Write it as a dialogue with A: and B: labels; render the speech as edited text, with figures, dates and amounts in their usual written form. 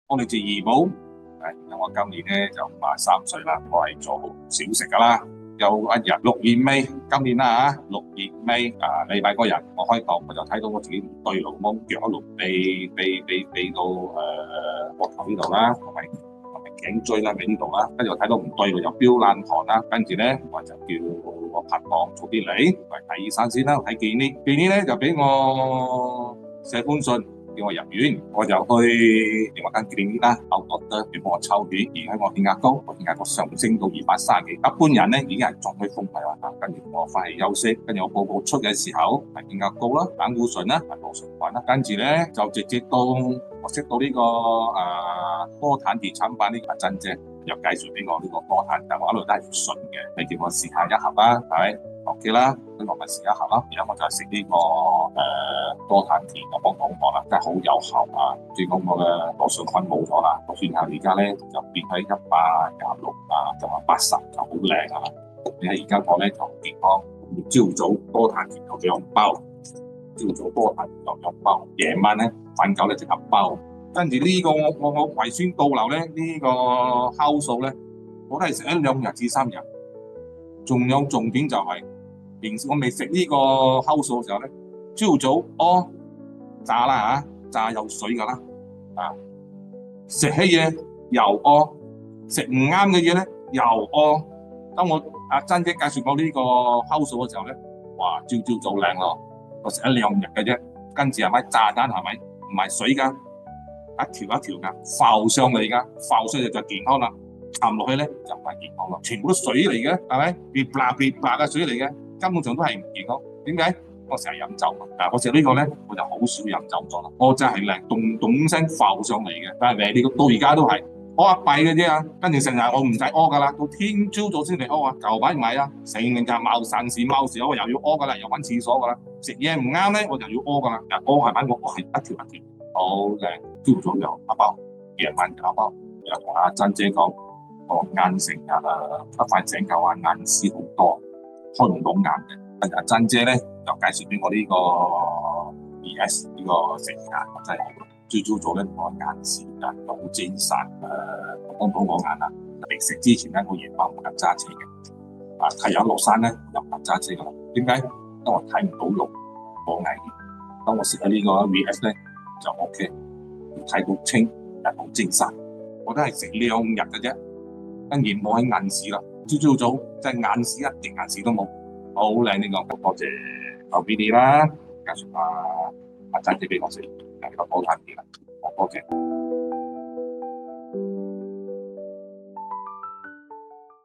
A: 我嚟自怡保，我今年咧就53歲啦，我係做小食噶啦。有一日6月尾，今年啦6月尾禮拜嗰日，我開檔我就睇到我自己唔對路，咁腳一路飛到膊頭呢度啦，同埋頸椎啦喺呢度啦，跟住我睇到唔對路，又飆冷汗啦，跟住咧我就叫我拍檔早啲嚟睇醫生先啦，睇健呢，健呢咧就俾我寫封信。叫我入院，我就去另外間健呢啦，有 doctor 叫幫我抽血，而喺我血壓高，我血壓高上升到230幾，一般人咧已經係中咗風係嘛，跟住我翻去休息，跟住我報告出嘅時候係血壓高啦，膽固醇啦，係腦循環啦，跟住咧就直接到我識到呢個多坦地產品呢個珍姐，又介紹俾我呢個多坦，但我一路都係信嘅，你叫我試下一盒啦，係咪？OK 啦，跟住我咪試一盒啦，然後我就食呢個多坦田就幫到我啦，真係好有效啊！最講我嘅腦循環冇咗啦，我血壓而家咧就變喺126就話80就好靚啊！你睇而家我咧就健康，朝早多坦田有2包，朝早多坦田有2包，夜晚咧瞓覺咧就1包。跟住呢個我胃酸倒流咧呢個酵素咧，我都係食1、2日至3日。仲有重點就係、平時我未食呢個酵素嘅時候咧，朝早炸啦炸有水㗎啦，食起嘢又食唔啱嘅嘢咧又當我珍姐介紹我呢個酵素嘅時候咧，哇朝早靚咯，我食1、2日嘅啫，跟住係咪炸彈係咪？唔係水㗎，一條一條㗎，浮上嚟㗎，浮上嚟就健康啦。沉落去咧就唔係健康咯，全部都水嚟嘅，係咪？別白嘅水嚟嘅，根本上都係唔健康。點解？我成日飲酒，我食呢個咧，我就好少飲酒咗啦。我真係靚，咚聲浮上嚟嘅，但係你到而家都係屙一閉嘅啫啊！跟住成日我唔使屙噶啦，到天朝早先嚟屙啊！舊排唔係啊，成日就冒神時冒時，我又要屙噶啦，又揾廁所噶啦，食嘢唔啱咧，我就要屙噶啦。屙係咪？我係一條一條，好靚。朝早有一包，夜晚有一包。又同阿珍姐講。我眼成日一塊醒覺眼屎好多，開唔到眼嘅。跟住阿珍姐咧又介紹俾我呢個 ES 呢個食物，我真係好。朝早咧我眼屎又好精神，幫到我眼啦。未食之前咧，我夜晚唔敢揸車嘅。太陽落山咧又唔敢揸車噶啦。點解？因為我睇唔到路，好危險。當我食咗呢個 VS 咧就 OK，睇到清，又好精神。我都係食2日嘅啫。跟住冇喺眼屎啦，朝早即係眼屎一滴眼屎都冇，好靚呢個，多謝後邊啲啦，介紹阿珍姐俾我食，呢個多謝啲啦，多謝。